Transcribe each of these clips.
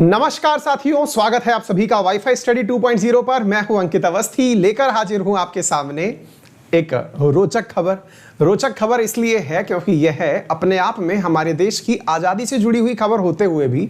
नमस्कार साथियों, स्वागत है आप सभी का वाईफाई स्टडी 2.0 पर। मैं हूं अंकित अवस्थी, लेकर हाजिर हूं आपके सामने एक रोचक खबर इसलिए है क्योंकि यह अपने आप में हमारे देश की आज़ादी से जुड़ी हुई खबर होते हुए भी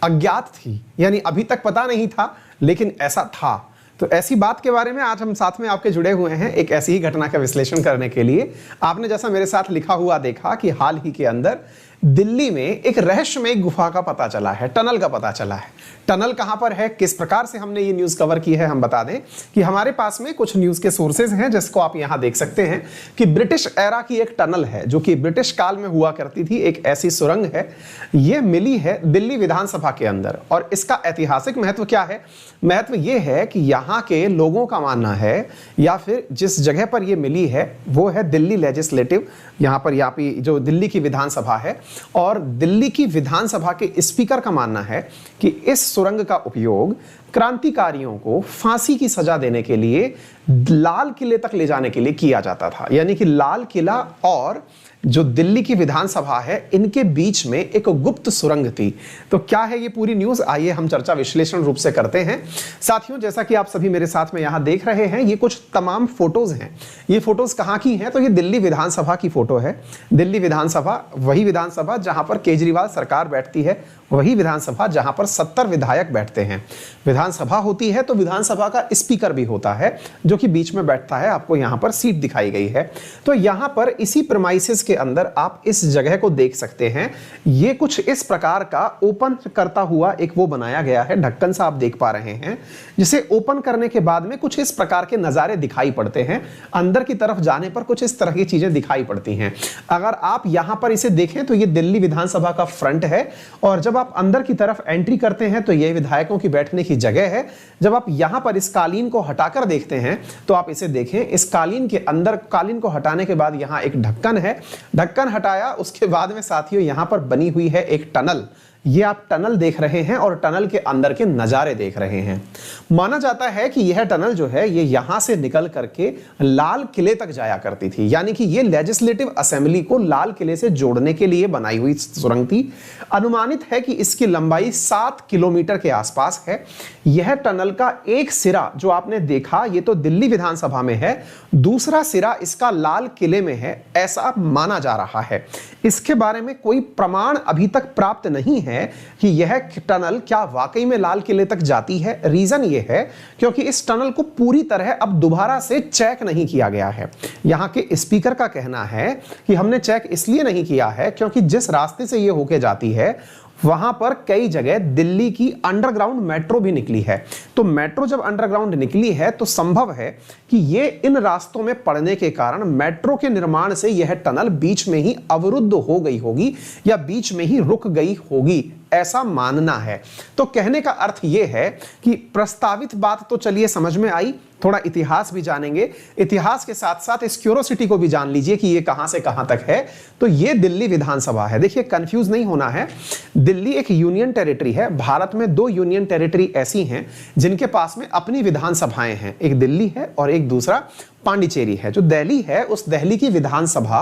अज्ञात थी, यानी अभी तक पता नहीं था, लेकिन ऐसा था। तो ऐसी बात के बारे में आज हम साथ में आपके जुड़े हुए हैं एक ऐसी ही घटना का विश्लेषण करने के लिए। आपने जैसा मेरे साथ लिखा हुआ देखा कि हाल ही के अंदर दिल्ली में एक रहस्यमय गुफा का पता चला है, टनल का पता चला है। टनल कहां पर है, किस प्रकार से हमने ये न्यूज़ कवर की है, हम बता दें कि हमारे पास में कुछ न्यूज़ के सोर्सेज हैं जिसको आप यहां देख सकते हैं कि ब्रिटिश एरा की एक टनल है जो कि ब्रिटिश काल में हुआ करती थी, एक ऐसी सुरंग है। ये मिली है दिल्ली विधानसभा के अंदर और इसका ऐतिहासिक महत्व क्या है? महत्व ये है कि यहाँ के लोगों का मानना है, या फिर जिस जगह पर ये मिली है वो है दिल्ली लेजिस्लेटिव, यहाँ पे जो दिल्ली की विधानसभा है, और दिल्ली की विधानसभा के स्पीकर का मानना है कि इस सुरंग का उपयोग क्रांतिकारियों को फांसी की सजा देने के लिए लाल किले तक ले जाने के लिए किया जाता था। यानी कि लाल किला और जो दिल्ली की विधानसभा है इनके बीच में एक गुप्त सुरंग थी। तो क्या है ये पूरी न्यूज़, आइए हम चर्चा विश्लेषण रूप से करते हैं। साथियों, जैसा कि आप सभी मेरे साथ में यहाँ देख रहे हैं, ये कुछ तमाम फोटोज हैं। ये फोटोज कहाँ की हैं? तो ये दिल्ली विधानसभा की फोटो है। दिल्ली विधानसभा, वही विधानसभा जहाँ पर केजरीवाल सरकार बैठती है, वही विधानसभा जहाँ पर 70 विधायक बैठते हैं। विधानसभा होती है तो विधानसभा का स्पीकर भी होता है जो कि बीच में बैठता है। आपको यहाँ पर सीट दिखाई गई है। तो यहाँ पर इसी प्रेमाइसेस के अंदर आप इस जगह को देख सकते हैं। ये कुछ इस प्रकार का ओपन करता हुआ एक वो बनाया गया है, ढक्कन सा आप देख पा रहे हैं, जिसे ओपन करने के बाद में कुछ इस प्रकार के नज़ारे दिखाई पड़ते हैं। अंदर की तरफ जाने पर कुछ इस तरह की चीजें दिखाई पड़ती हैं। अगर आप यहाँ पर इसे देखें तो ये दिल्ली विधानसभा का फ्रंट है, और जब आप अंदर की तरफ एंट्री करते हैं तो ये विधायकों की बैठने की जगह है। जब आप यहां पर इस कालीन को हटाकर देखते हैं तो आप इसे देखें, इस कालीन के अंदर, कालीन को हटाने के बाद यहां एक ढक्कन है। ढक्कन हटाया उसके बाद में साथियों यहां पर बनी हुई है एक टनल। ये आप टनल देख रहे हैं और टनल के अंदर के नज़ारे देख रहे हैं। माना जाता है कि यह टनल जो है ये यहां से निकल करके लाल किले तक जाया करती थी। यानी कि ये लेजिस्लेटिव असेंबली को लाल किले से जोड़ने के लिए बनाई हुई सुरंग थी। अनुमानित है कि इसकी लंबाई 7 किलोमीटर के आसपास है। यह टनल का एक सिरा जो आपने देखा ये तो दिल्ली विधानसभा में है, दूसरा सिरा इसका लाल किले में है, ऐसा माना जा रहा है। इसके बारे में कोई प्रमाण अभी तक प्राप्त नहीं है कि यह टनल क्या वाकई में लाल किले तक जाती है। रीजन यह है क्योंकि इस टनल को पूरी तरह अब दोबारा से चेक नहीं किया गया है। यहां के स्पीकर का कहना है कि हमने चेक इसलिए नहीं किया है क्योंकि जिस रास्ते से यह होके जाती है वहां पर कई जगह दिल्ली की अंडरग्राउंड मेट्रो भी निकली है। तो मेट्रो जब अंडरग्राउंड निकली है तो संभव है कि ये इन रास्तों में पड़ने के कारण मेट्रो के निर्माण से यह टनल बीच में ही अवरुद्ध हो गई होगी या बीच में ही रुक गई होगी, ऐसा मानना है। तो कहने का अर्थ यह है कि प्रस्तावित बात तो चलिए समझ में आई, थोड़ा इतिहास भी जानेंगे। इतिहास के साथ साथ इस क्यूरोसिटी को भी जान लीजिए कि ये कहां से कहां तक है। तो ये दिल्ली विधानसभा है। देखिए, कंफ्यूज नहीं होना है। दिल्ली एक यूनियन टेरिटरी है। भारत में 2 यूनियन टेरिटरी ऐसी हैं जिनके पास में अपनी विधानसभाएं हैं। एक दिल्ली है और एक दूसरा पांडिचेरी है। जो दिल्ली है उस दिल्ली की विधानसभा,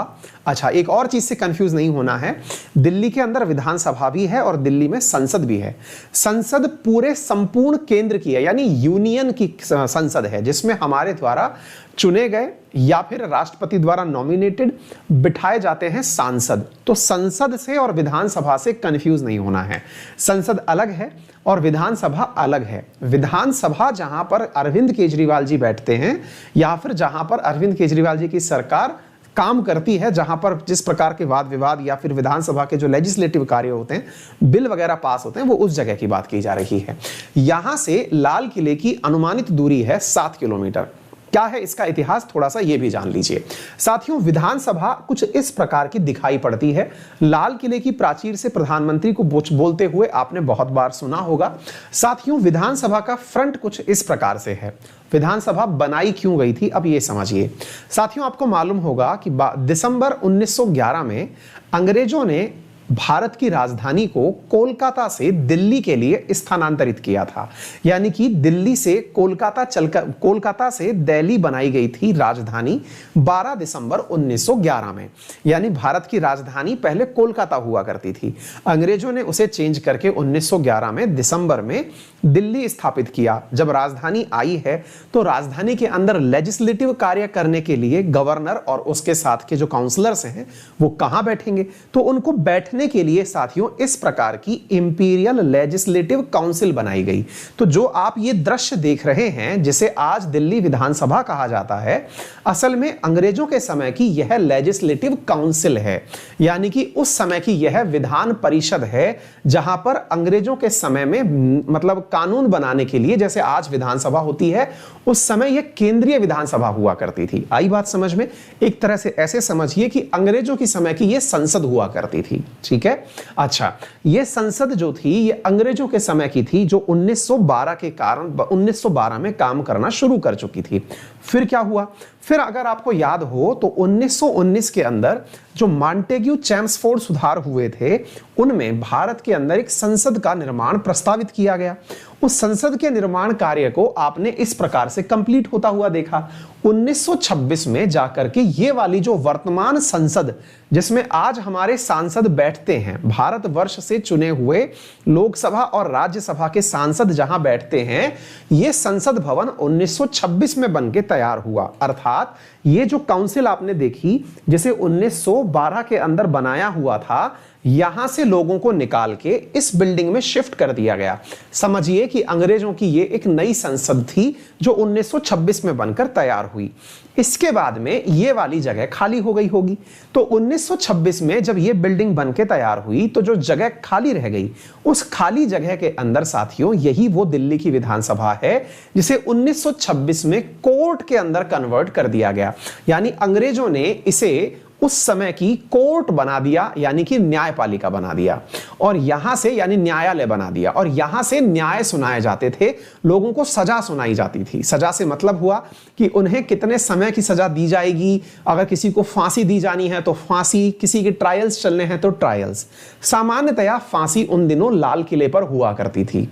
अच्छा एक और चीज से कंफ्यूज नहीं होना है, दिल्ली के अंदर विधानसभा भी है और दिल्ली में संसद भी है। संसद पूरे संपूर्ण केंद्र की है, यानी यूनियन की संसद है जिसमें हमारे द्वारा चुने गए या फिर राष्ट्रपति द्वारा नॉमिनेटेड बिठाए जाते हैं सांसद। तो संसद से और विधानसभा से कंफ्यूज नहीं होना है। संसद अलग है और विधानसभा अलग है। विधानसभा जहां पर अरविंद केजरीवाल जी बैठते हैं या फिर जहां पर अरविंद केजरीवाल जी की सरकार काम करती है, जहां पर जिस प्रकार के वाद विवाद या फिर विधानसभा के जो लेजिस्लेटिव कार्य होते हैं, बिल वगैरह पास होते हैं, वो उस जगह की बात की जा रही है। यहां से लाल किले की अनुमानित दूरी है 7 किलोमीटर। क्या है इसका इतिहास, थोड़ा सा ये भी जान लीजिए। साथियों, विधानसभा कुछ इस प्रकार की दिखाई पड़ती है। लाल किले की प्राचीर से प्रधानमंत्री को बोलते हुए आपने बहुत बार सुना होगा। साथियों, विधानसभा का फ्रंट कुछ इस प्रकार से है। विधानसभा बनाई क्यों गई थी, अब ये समझिए। साथियों, आपको मालूम होगा कि दिसंबर 1911 में अंग्रेजों ने भारत की राजधानी को कोलकाता से दिल्ली के लिए स्थानांतरित किया था। यानी कि दिल्ली से कोलकाता से दिल्ली बनाई गई थी राजधानी 12 दिसंबर 1911 में। यानी भारत की राजधानी पहले कोलकाता हुआ करती थी, अंग्रेजों ने उसे चेंज करके 1911 में दिसंबर में दिल्ली स्थापित किया। जब राजधानी आई है तो राजधानी के अंदर लेजिस्लेटिव कार्य करने के लिए गवर्नर और उसके साथ के जो काउंसलर्स हैं वो कहां बैठेंगे, तो उनको बैठने के लिए साथियों इस प्रकार की इंपीरियल लेजिस्लेटिव काउंसिल बनाई गई। तो जो आप ये दृश्य देख रहे हैं जिसे आज दिल्ली विधानसभा कहा जाता है, असल में अंग्रेजों के समय की यह लेजिस्लेटिव काउंसिल है। यानी कि उस समय की यह विधान परिषद है जहां पर अंग्रेजों के समय में मतलब कानून बनाने के लिए, जैसे आज विधानसभा होती है, उस समय यह केंद्रीय विधानसभा हुआ करती थी। आई बात समझ में? एक तरह से ऐसे समझिए कि अंग्रेजों की समय की यह संसद हुआ करती थी। ठीक है, अच्छा, यह संसद जो थी ये अंग्रेजों के समय की थी, जो 1912 के कारण 1912 में काम करना शुरू कर चुकी थी। फिर क्या हुआ? फिर अगर आपको याद हो तो 1919 के अंदर जो मॉन्टेग्यू चैम्सफोर्ड सुधार हुए थे, उनमें भारत के अंदर एक संसद का निर्माण प्रस्तावित किया गया। उस संसद के निर्माण कार्य को आपने इस प्रकार से कंप्लीट होता हुआ देखा। 1926 में जाकर के ये वाली जो वर्तमान संसद जिसमें आज हमारे सांसद बैठते हैं, भारतवर्ष से चुने हुए लोकसभा और राज्यसभा के सांसद जहां बैठते हैं, ये संसद भवन 1926 में बनके तैयार हुआ। अर्थात ये जो काउंसिल आपने देखी जिसे 1912 के अंदर बनाया हुआ था, यहां से लोगों को निकाल के इस बिल्डिंग में शिफ्ट कर दिया गया। समझिए कि अंग्रेजों की ये एक नई संसद थी जो 1926 में बनकर तैयार हुई। इसके बाद में ये वाली जगह खाली हो गई होगी। तो 1926 में जब ये बिल्डिंग बनके तैयार हुई तो जो जगह खाली रह गई, उस खाली जगह के अंदर साथियों यही वो दिल्ली की विधानसभा है जिसे 1926 में कोर्ट के अंदर कन्वर्ट कर दिया गया। यानी अंग्रेजों ने इसे उस समय की कोर्ट बना दिया, यानी कि न्यायपालिका बना दिया, और यहां से यानी न्यायालय बना दिया, और यहां से न्याय सुनाए जाते थे, लोगों को सजा सुनाई जाती थी। सजा से मतलब हुआ कि उन्हें कितने समय की सजा दी जाएगी, अगर किसी को फांसी दी जानी है तो फांसी, किसी के ट्रायल्स चलने हैं तो ट्रायल्स। सामान्यतया फांसी उन दिनों लाल किले पर हुआ करती थी।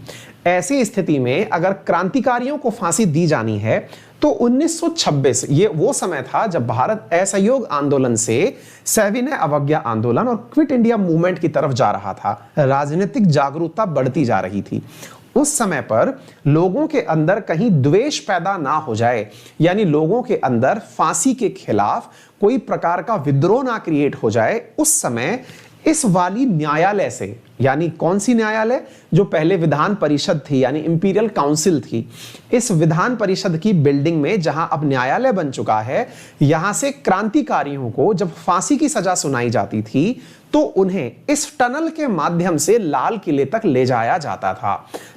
ऐसी स्थिति में अगर क्रांतिकारियों को फांसी दी जानी है तो 1926 ये वो समय था जब भारत असहयोग आंदोलन से सविनय अवज्ञा आंदोलन और क्विट इंडिया मूवमेंट की तरफ जा रहा था। राजनीतिक जागरूकता बढ़ती जा रही थी। उस समय पर लोगों के अंदर कहीं द्वेष पैदा ना हो जाए, यानी लोगों के अंदर फांसी के खिलाफ कोई प्रकार का विद्रोह ना क्रिएट हो जाए, उस समय इस वाली न्यायालय से, यानी कौन सी न्यायालय, जो पहले विधान परिषद थी यानी इंपीरियल काउंसिल थी, इस विधान परिषद की बिल्डिंग में जहां अब न्यायालय बन चुका है, यहां से क्रांतिकारियों को जब फांसी की सजा सुनाई जाती थी तो उन्हें इस टनल के माध्यम से लाल किले तक ले जाया जाता था,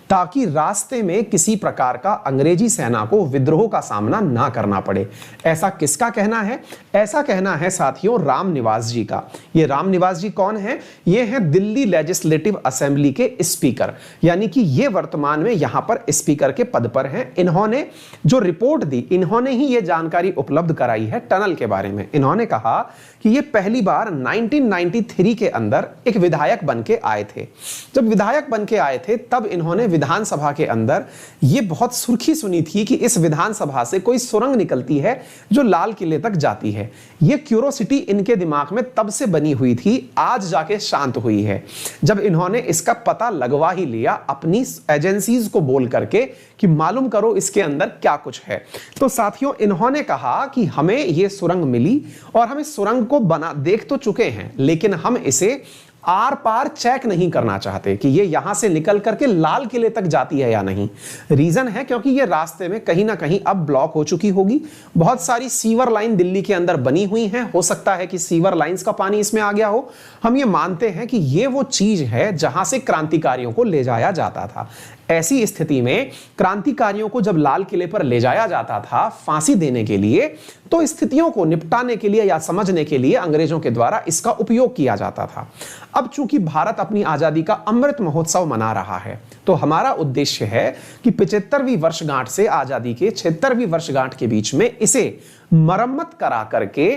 ताकि रास्ते में किसी प्रकार का अंग्रेजी सेना को विद्रोह का सामना ना करना पड़े। ऐसा किसका कहना है? ऐसा कहना है साथियों रामनिवास जी का। ये रामनिवास जी कौन है? ये हैं दिल्ली लेजिस्लेटिव असेंबली के स्पीकर, यानी कि ये वर्तमान में यहां पर स्पीकर के पद पर हैं। इन्होंने जो रिपोर्ट दी, इन्होंने ही ये जानकारी उपलब्ध कराई है टनल के बारे में। इन्होंने कहा कि ये पहली बार 1993 के अंदर एक विधायक बन के आए थे। जब विधायक बन के आए थे तब इन्होंने विधानसभा के अंदर ये बहुत सुर्खी सुनी थी कि इस विधानसभा से कोई सुरंग निकलती है जो लाल किले तक जाती है। ये क्यूरोसिटी इनके दिमाग में तब से बनी हुई थी, आज जाके शांत हुई है जब इन्होंने इसका पता लगवा ही लिया अपनी एजेंसीज को बोल करके कि मालूम करो इसके अंदर क्या कुछ है। तो साथियों इन्होंने कहा कि हमें ये सुरंग मिली और हम इस सुरंग को देख तो चुके हैं, लेकिन हम इसे आर पार चेक नहीं करना चाहते कि ये यहां से निकल करके लाल किले तक जाती है या नहीं। रीजन है क्योंकि ये रास्ते में कहीं ना कहीं अब ब्लॉक हो चुकी होगी। बहुत सारी सीवर लाइन दिल्ली के अंदर बनी हुई हैं, हो सकता है कि सीवर लाइंस का पानी इसमें आ गया हो। हम ये मानते हैं कि ये वो चीज है जहां से क्रांतिकारियों को ले जाया जाता था। ऐसी स्थिति में क्रांतिकारियों को जब लाल किले पर ले जाया जाता था फांसी देने के लिए, तो स्थितियों को निपटाने के लिए या समझने के लिए अंग्रेजों के द्वारा इसका उपयोग किया जाता था। अब चूंकि भारत अपनी आजादी का अमृत महोत्सव मना रहा है, तो हमारा उद्देश्य है कि 75वीं वर्षगांठ से आजादी के 76वीं वर्षगांठ के बीच में इसे मरम्मत करा करके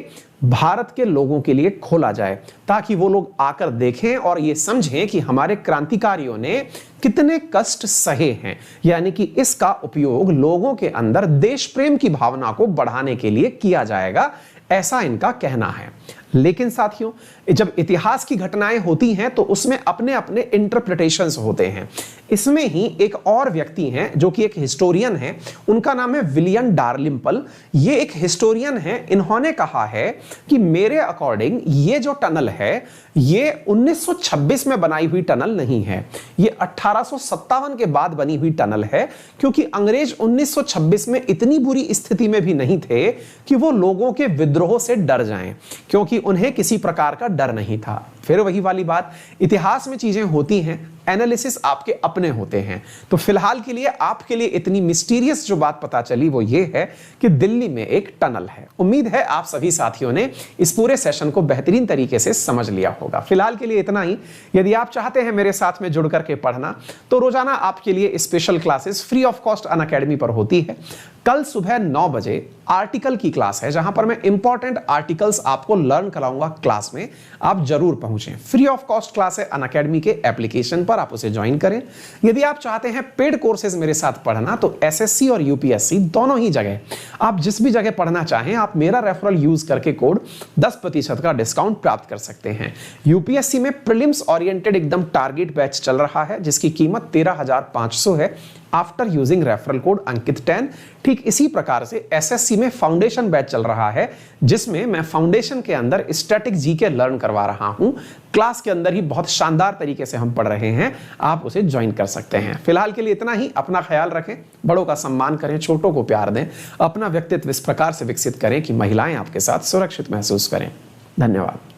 भारत के लोगों के लिए खोला जाए, ताकि वो लोग आकर देखें और ये समझें कि हमारे क्रांतिकारियों ने कितने कष्ट सहे हैं। यानी कि इसका उपयोग लोगों के अंदर देश प्रेम की भावना को बढ़ाने के लिए किया जाएगा, ऐसा इनका कहना है। लेकिन साथियों, जब इतिहास की घटनाएं होती हैं तो उसमें अपने अपने इंटरप्रिटेशंस होते हैं। इसमें ही एक और व्यक्ति हैं जो कि एक हिस्टोरियन है, उनका नाम है विलियम डार्लिम्पल। ये एक हिस्टोरियन है। इन्होंने कहा है कि मेरे अकॉर्डिंग ये जो टनल है ये 1926 में बनाई हुई टनल नहीं है, ये 1857 के बाद बनी हुई टनल है, क्योंकि अंग्रेज 1926 में इतनी बुरी स्थिति में भी नहीं थे कि वो लोगों के विद्रोह से डर जाएं, क्योंकि उन्हें किसी प्रकार का डर नहीं था। फिर वही वाली बात, इतिहास में चीजें होती हैं, एनालिसिस आपके अपने होते हैं। तो फिलहाल के लिए आपके लिए इतनी मिस्टीरियस जो बात पता चली वो ये है कि दिल्ली में एक टनल है। उम्मीद है आप सभी साथियों ने इस पूरे सेशन को बेहतरीन तरीके से समझ लिया होगा। फिलहाल के लिए इतना ही। यदि आप चाहते हैं मेरे साथ में जुड़ करके पढ़ना तो रोजाना आपके लिए special classes free of cost Unacademy पर होती है। कल सुबह 9 बजे आर्टिकल की क्लास है, जहां पर मैं इंपॉर्टेंट आर्टिकल्स आपको लर्न कराऊंगा क्लास में। आप जरूर पहुंचें। फ्री ऑफ कॉस्ट क्लास है अनअकैडमी के एप्लीकेशन पर, आप उसे ज्वाइन करें। यदि आप चाहते हैं पेड कोर्सेज मेरे साथ पढ़ना तो एसएससी और यूपीएससी दोनों ही जगह, आप जिस भी जगह पढ़ना चाहें, आप मेरा रेफरल यूज करके कोड 10% का डिस्काउंट प्राप्त कर सकते हैं। यूपीएससी में प्रीलिम्स ओरिएंटेड एकदम टारगेट बैच चल रहा है, जिसकी कीमत 13,500 है आफ्टर यूजिंग रेफरल कोड अंकित 10। ठीक इसी प्रकार से एसएससी में फाउंडेशन बैच चल रहा है, जिसमें मैं फाउंडेशन के अंदर स्टैटिक जीके लर्न करवा रहा हूं। क्लास के अंदर ही बहुत शानदार तरीके से हम पढ़ रहे हैं, आप उसे ज्वाइन कर सकते हैं। फिलहाल के लिए इतना ही। अपना ख्याल रखें, बड़ों का सम्मान करें, छोटों को प्यार दें, अपना व्यक्तित्व इस प्रकार से विकसित करें कि महिलाएं आपके साथ सुरक्षित महसूस करें। धन्यवाद।